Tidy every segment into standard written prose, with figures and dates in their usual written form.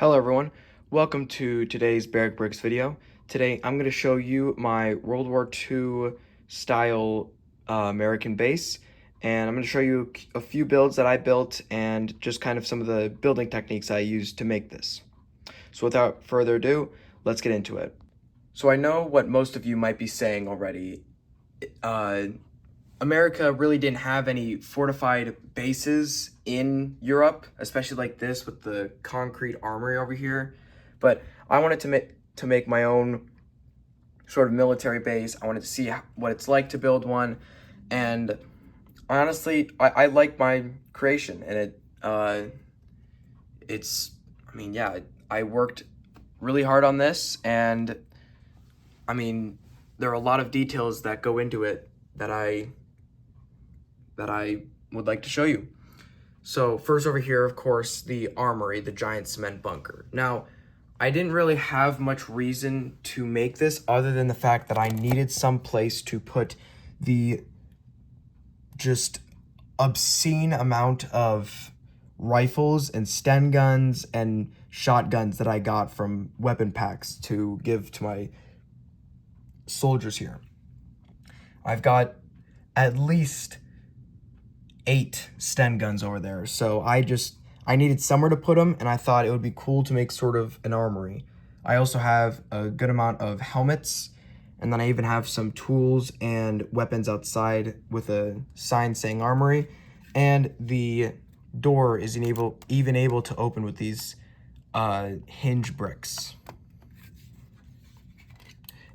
Hello everyone, welcome to today's Barrack Bricks video. Today I'm going to show you my World War II style American base, and I'm going to show you a few builds that I built and just kind of some of the building techniques I used to make this. So without further ado, let's get into it. So I know what most of you might be saying already. America really didn't have any fortified bases in Europe, especially like this with the concrete armory over here. But I wanted to make my own sort of military base. I wanted to see what it's like to build one, and honestly, I like my creation, and I worked really hard on this, and I mean, there are a lot of details that go into it that I would like to show you. So first over here, of course, the armory, the giant cement bunker. Now, I didn't really have much reason to make this other than the fact that I needed some place to put the just obscene amount of rifles and Sten guns and shotguns that I got from weapon packs to give to my soldiers here. I've got at least 8 Sten guns over there, so I needed somewhere to put them, and I thought it would be cool to make sort of an armory. I also have a good amount of helmets, and then I even have some tools and weapons outside with a sign saying armory, and the door is even able to open with these hinge bricks.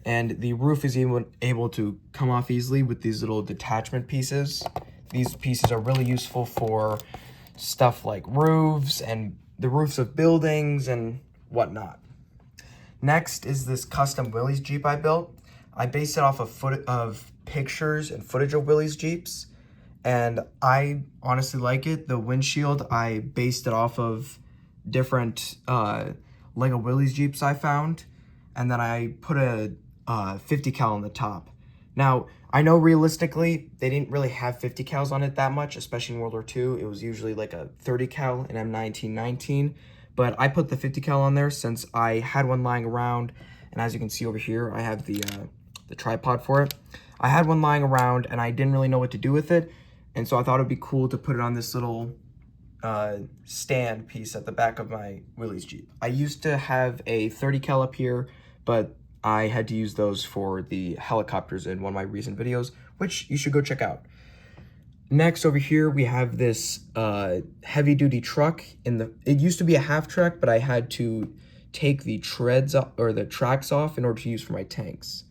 And the roof is even able to come off easily with these little detachment pieces. These pieces are really useful for stuff like roofs and the roofs of buildings and whatnot. Next is this custom Willys Jeep I built. I based it off of pictures and footage of Willys Jeeps, and I honestly like it. The windshield, I based it off of different Lego Willys Jeeps I found, and then I put a 50 cal on the top. Now, I know realistically, they didn't really have 50 cals on it that much, especially in World War II. It was usually like a 30 cal, an M1919, but I put the 50 cal on there since I had one lying around, and as you can see over here, I have the tripod for it. I had one lying around, and I didn't really know what to do with it, and so I thought it'd be cool to put it on this little stand piece at the back of my Willys Jeep. I used to have a 30 cal up here, but I had to use those for the helicopters in one of my recent videos, which you should go check out. Next over here, we have this heavy duty truck. It used to be a half track, but I had to take the treads or the tracks off in order to use for my tanks.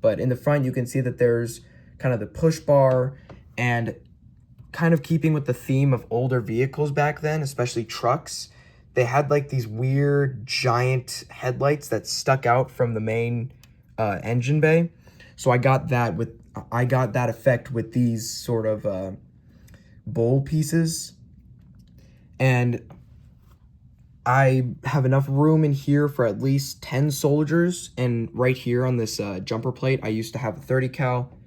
But in the front, you can see that there's kind of the push bar, and kind of keeping with the theme of older vehicles back then, especially trucks. They had like these weird giant headlights that stuck out from the main engine bay. So I got that effect with these sort of bowl pieces. And I have enough room in here for at least 10 soldiers. And right here on this jumper plate, I used to have a 30 cal.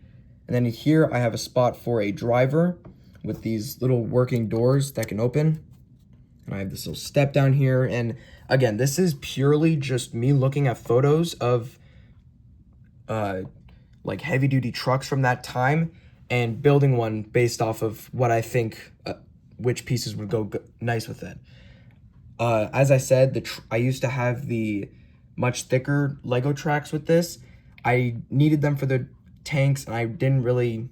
And then here I have a spot for a driver with these little working doors that can open. And I have this little step down here. And again, this is purely just me looking at photos of like heavy duty trucks from that time and building one based off of what I think which pieces would go nice with it. As I said, I used to have the much thicker Lego tracks with this. I needed them for the tanks, and I didn't really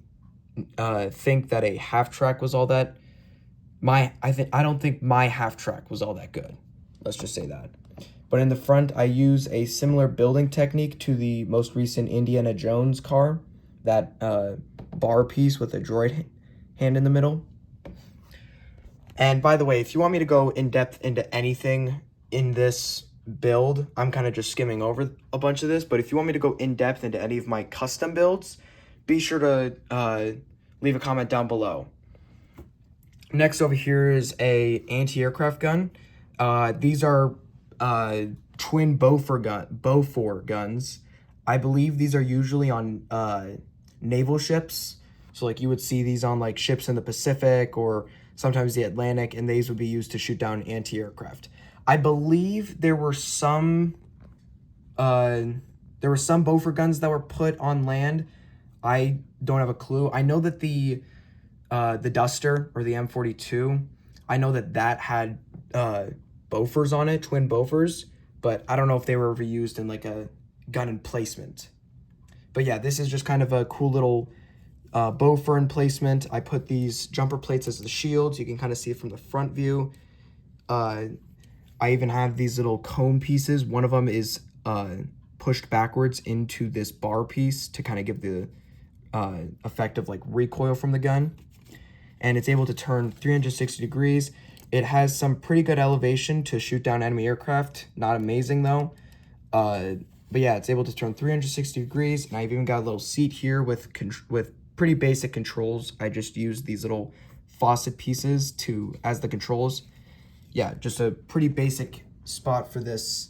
think that a half track was all that. I don't think my half track was all that good. Let's just say that. But in the front, I use a similar building technique to the most recent Indiana Jones car, that bar piece with a droid hand in the middle. And by the way, if you want me to go in depth into anything in this build, I'm kind of just skimming over a bunch of this, but if you want me to go in depth into any of my custom builds, be sure to leave a comment down below. Next over here is a anti-aircraft gun. These are twin Bofors guns. I believe these are usually on naval ships. So like you would see these on like ships in the Pacific or sometimes the Atlantic, and these would be used to shoot down anti-aircraft. I believe there were some Bofor guns that were put on land. I don't have a clue. I know that the Duster, or the M42, I know that that had Bofors on it, twin Bofors, but I don't know if they were ever used in like a gun emplacement. But yeah, this is just kind of a cool little Bofor emplacement. I put these jumper plates as the shields. You can kind of see it from the front view. I even have these little cone pieces. One of them is pushed backwards into this bar piece to kind of give the effect of like recoil from the gun. And it's able to turn 360 degrees. It has some pretty good elevation to shoot down enemy aircraft. Not amazing though. But yeah, it's able to turn 360 degrees. And I've even got a little seat here with pretty basic controls. I just use these little faucet pieces as the controls. Yeah, just a pretty basic spot for this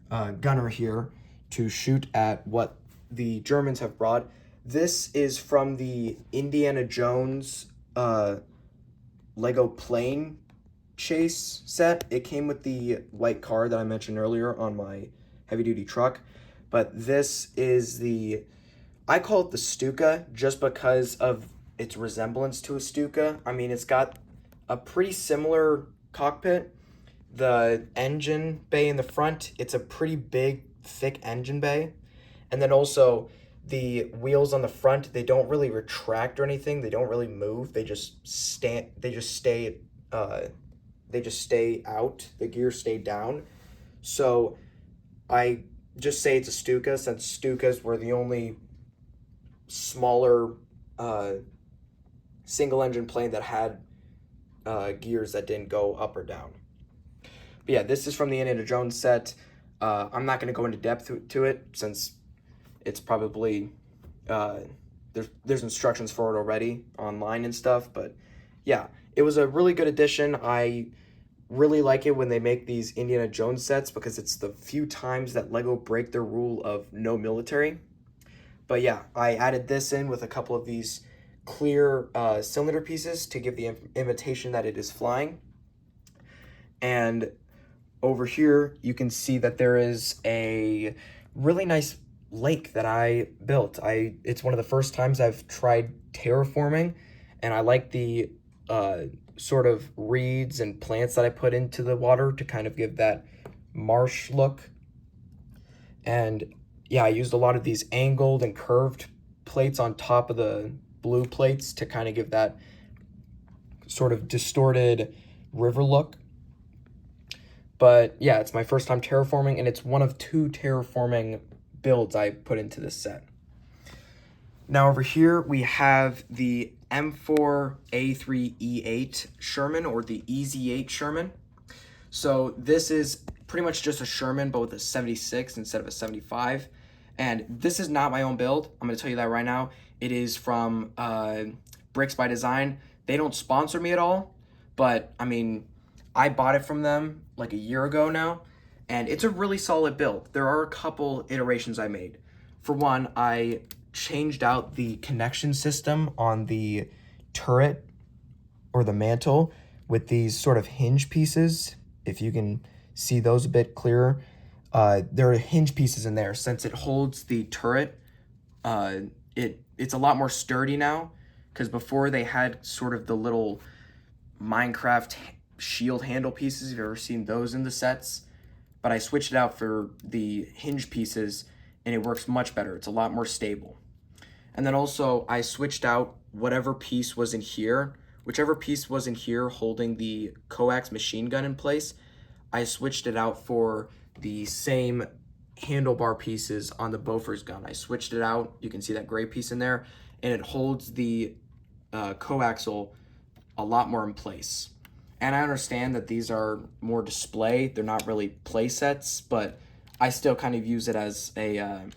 gunner here to shoot at what the Germans have brought. This is from the Indiana Jones Lego plane chase set. It came with the white car that I mentioned earlier on my heavy duty truck, but this is I call it the Stuka just because of its resemblance to a Stuka. I mean, it's got a pretty similar cockpit. The engine bay in the front, it's a pretty big, thick engine bay. And then also the wheels on the front, they don't really retract or anything. They don't really move. They just stay out. The gears stay down. So I just say it's a Stuka, since Stukas were the only smaller single engine plane that had gears that didn't go up or down. But yeah, this is from the Indiana Jones set. I'm not going to go into depth to it since it's probably there's instructions for it already online and stuff. But yeah, it was a really good addition. I really like it when they make these Indiana Jones sets because it's the few times that Lego break their rule of no military. But yeah, I added this in with a couple of these clear cylinder pieces to give the imitation that it is flying. And over here, you can see that there is a really nice lake that I built. It's one of the first times I've tried terraforming, and I like the sort of reeds and plants that I put into the water to kind of give that marsh look. And yeah, I used a lot of these angled and curved plates on top of the blue plates to kind of give that sort of distorted river look. But yeah, it's my first time terraforming, and it's one of 2 terraforming builds I put into this set. Now over here, we have the M4A3E8 Sherman, or the EZ8 Sherman. So this is pretty much just a Sherman, but with a 76 instead of a 75. And this is not my own build. I'm going to tell you that right now. It is from Bricks by Design. They don't sponsor me at all, but I mean, I bought it from them like a year ago now, and it's a really solid build. There are a couple iterations I made. For one, I changed out the connection system on the turret or the mantle with these sort of hinge pieces. If you can see those a bit clearer, there are hinge pieces in there. Since it holds the turret, it's a lot more sturdy now, because before they had sort of the little Minecraft shield handle pieces. If you've ever seen those in the sets, but I switched it out for the hinge pieces, and it works much better. It's a lot more stable. And then also I switched out whatever piece was in here, whichever piece was in here holding the coax machine gun in place, I switched it out for the same handlebar pieces on the Bofors gun. I switched it out. You can see that gray piece in there, and it holds the coaxial a lot more in place. And I understand that these are more display. They're not really play sets, but I still kind of use it as a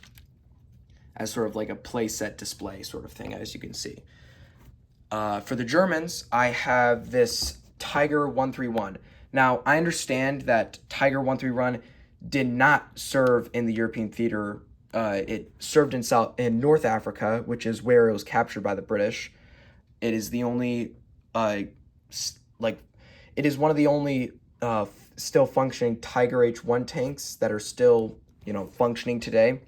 as sort of like a play set display sort of thing, as you can see. For the Germans, I have this Tiger 131. Now, I understand that Tiger 131 did not serve in the European theater. It served in North Africa, which is where it was captured by the British. It is the only it is one of the only still functioning Tiger H1 tanks that are still, you know, functioning today.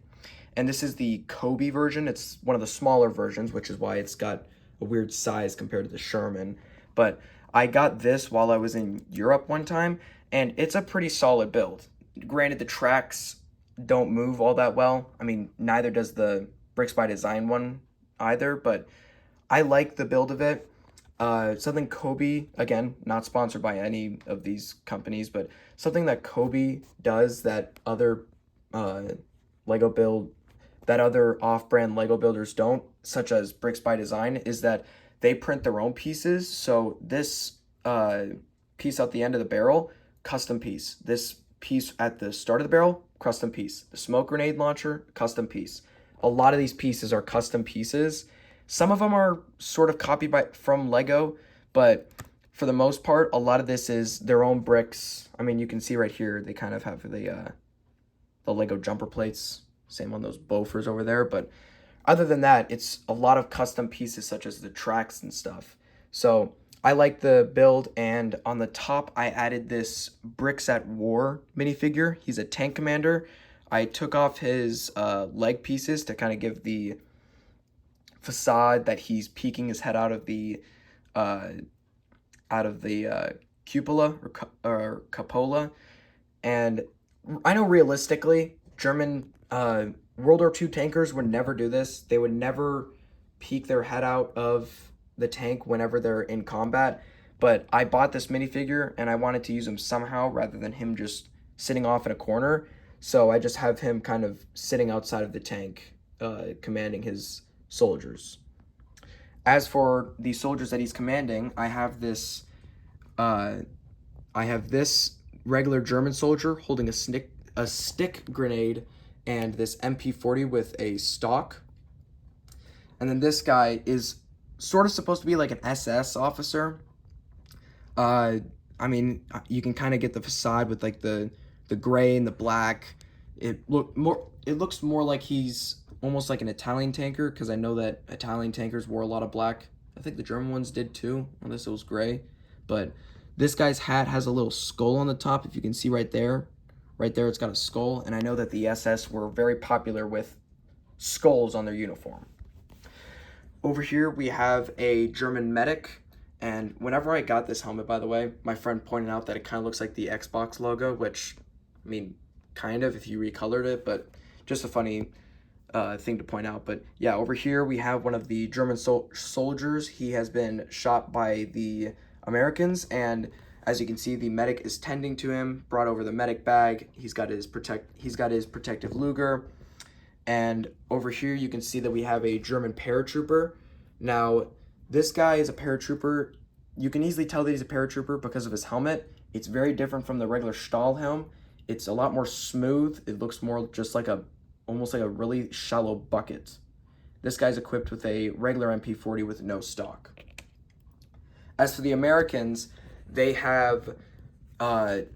And this is the Kobe version. It's one of the smaller versions, which is why it's got a weird size compared to the Sherman. But I got this while I was in Europe one time, and it's a pretty solid build. Granted, the tracks don't move all that well. I mean, neither does the Bricks by Design one either, but I like the build of it. Something Kobe, again, not sponsored by any of these companies, but something that Kobe does that other Lego build, that other off-brand Lego builders don't, such as Bricks by Design, is that they print their own pieces. So this piece at the end of the barrel, custom piece. This piece at the start of the barrel, custom piece. The smoke grenade launcher, custom piece. A lot of these pieces are custom pieces. Some of them are sort of copied from Lego, but for the most part, a lot of this is their own bricks. I mean, you can see right here, they kind of have the Lego jumper plates. Same on those Bofors over there, but other than that, it's a lot of custom pieces such as the tracks and stuff. So I like the build, and on the top, I added this Bricks at War minifigure. He's a tank commander. I took off his leg pieces to kind of give the facade that he's peeking his head out of the cupola or cupola. And I know realistically, German World War II tankers would never do this. They would never peek their head out of the tank whenever they're in combat. But I bought this minifigure and I wanted to use him somehow rather than him just sitting off in a corner. So I just have him kind of sitting outside of the tank, commanding his soldiers. As for the soldiers that he's commanding, I have this regular German soldier holding a stick grenade and this MP40 with a stock. And then this guy is sort of supposed to be like an SS officer. I mean, you can kind of get the facade with like the gray and the black. It looks more like he's almost like an Italian tanker, because I know that Italian tankers wore a lot of black. I think the German ones did too, unless it was gray. But this guy's hat has a little skull on the top, if you can see right there. Right there, it's got a skull, and I know that the SS were very popular with skulls on their uniform. Over here, we have a German medic, and whenever I got this helmet, by the way, my friend pointed out that it kind of looks like the Xbox logo, which, I mean, kind of if you recolored it, but just a funny thing to point out. But yeah, over here we have one of the German soldiers. He has been shot by the Americans, and as you can see, the medic is tending to him. Brought over the medic bag. He's got his protective Luger, and over here you can see that we have a German paratrooper. Now, this guy is a paratrooper. You can easily tell that he's a paratrooper because of his helmet. It's very different from the regular Stahlhelm. It's a lot more smooth. It looks more just like almost like a really shallow bucket. This guy's equipped with a regular MP40 with no stock. As for the Americans, they have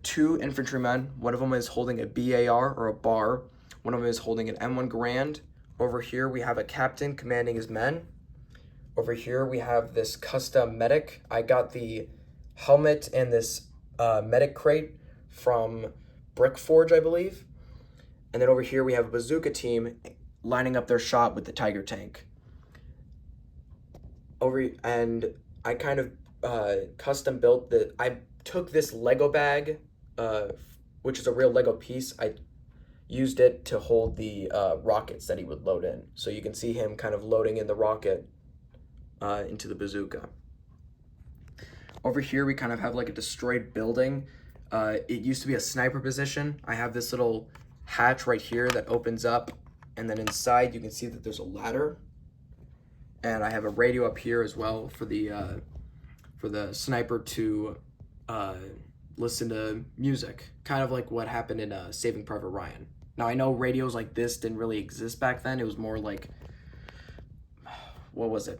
2 infantrymen. One of them is holding a BAR or a bar. One of them is holding an M1 Garand. Over here we have a captain commanding his men. Over here we have this custom medic. I got the helmet and this medic crate from Brickforge, I believe. And then over here we have a bazooka team lining up their shot with the Tiger tank. And I kind of custom built I took this Lego bag, which is a real Lego piece. I used it to hold the rockets that he would load in. So you can see him kind of loading in the rocket into the bazooka. Over here we kind of have like a destroyed building. It used to be a sniper position. I have this little hatch right here that opens up, and then inside you can see that there's a ladder, and I have a radio up here as well for the sniper to listen to music, kind of like what happened in Saving Private Ryan. Now, I know radios like this didn't really exist back then. It was more like, what was it,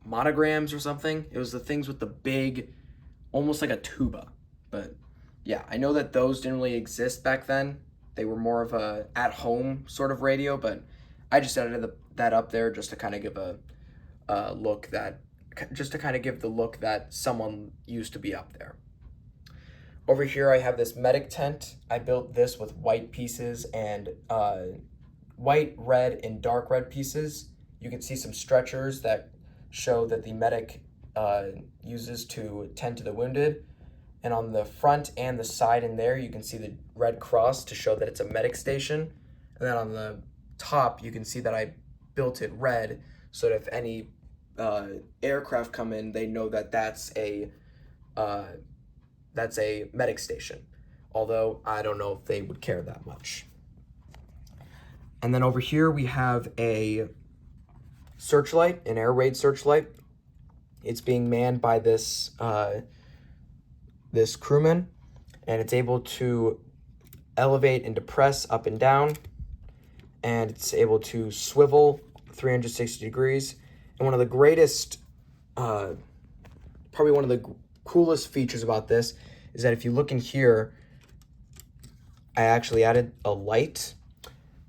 monograms or something. It was the things with the big, almost like a tuba. But yeah, I know that those didn't really exist back then. They were more of a at-home sort of radio, but I just added that up there just to kind of give a look that, just to kind of give the look that someone used to be up there. Over here I have this medic tent. I built this with white pieces and white, red, and dark red pieces. You can see some stretchers that show that the medic uses to tend to the wounded. And on the front and the side in there, you can see the red cross to show that it's a medic station. And then on the top, you can see that I built it red so that if any aircraft come in, they know that that's a medic station. Although I don't know if they would care that much. And then over here we have a searchlight, an air raid searchlight. It's being manned by this this crewman, and it's able to elevate and depress up and down, and it's able to swivel 360 degrees. And one of the greatest, probably one of the coolest features about this is that if you look in here, I actually added a light.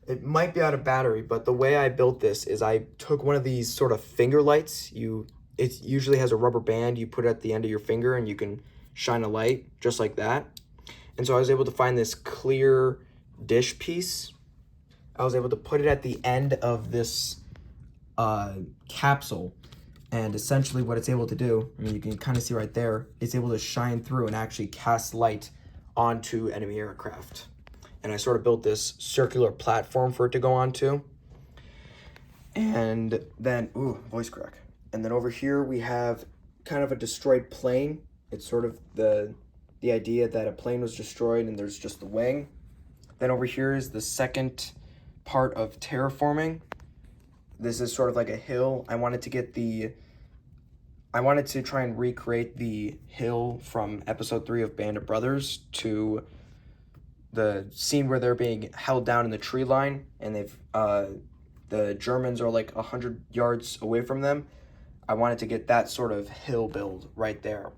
It might be out of battery, but the way I built this is I took one of these sort of finger lights. It usually has a rubber band. You put it at the end of your finger and you can shine a light just like that. And so I was able to find this clear dish piece. I was able to put it at the end of this capsule. And essentially what it's able to do, I mean, you can kind of see right there, it's able to shine through and actually cast light onto enemy aircraft. And I sort of built this circular platform for it to go onto. And then, ooh, voice crack. And then over here we have kind of a destroyed plane. It's sort of the idea that a plane was destroyed and there's just the wing. Then over here is the second part of terraforming. This is sort of like a hill. I wanted to try and recreate the hill from episode 3 of Band of Brothers to the scene where they're being held down in the tree line and the Germans are like 100 yards away from them. I wanted to get that sort of hill build right there.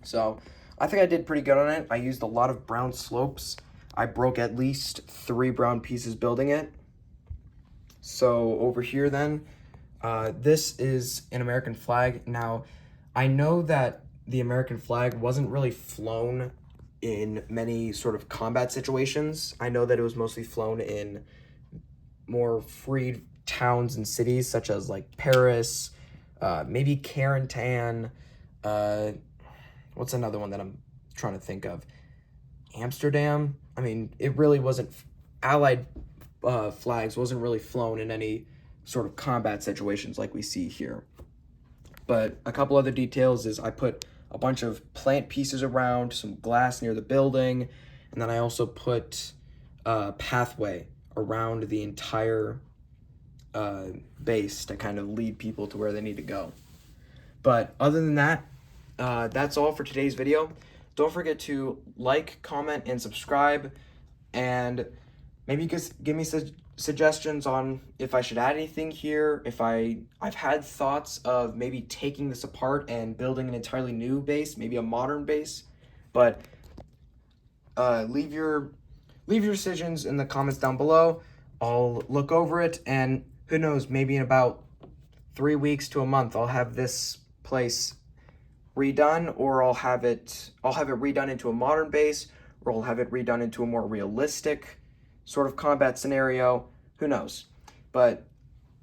So I think I did pretty good on it. I used a lot of brown slopes. I broke at least 3 brown pieces building it. So over here then, this is an American flag. Now, I know that the American flag wasn't really flown in many sort of combat situations. I know that it was mostly flown in more freed towns and cities such as like Paris, maybe Carentan, what's another one that I'm trying to think of? Amsterdam? I mean, it really wasn't, Allied flags wasn't really flown in any sort of combat situations like we see here. But a couple other details is I put a bunch of plant pieces around, some glass near the building, and then I also put a pathway around the entire base to kind of lead people to where they need to go. But other than that, that's all for today's video. Don't forget to like, comment, and subscribe, and maybe just give me suggestions on if I should add anything here. If I've had thoughts of maybe taking this apart and building an entirely new base, maybe a modern base. But leave your decisions in the comments down below. I'll look over it, and who knows, maybe in about 3 weeks to a month, I'll have this place redone, or I'll have it redone into a modern base, or I'll have it redone into a more realistic sort of combat scenario. Who knows? But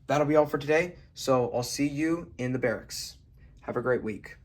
that'll be all for today. So I'll see you in the barracks. Have a great week.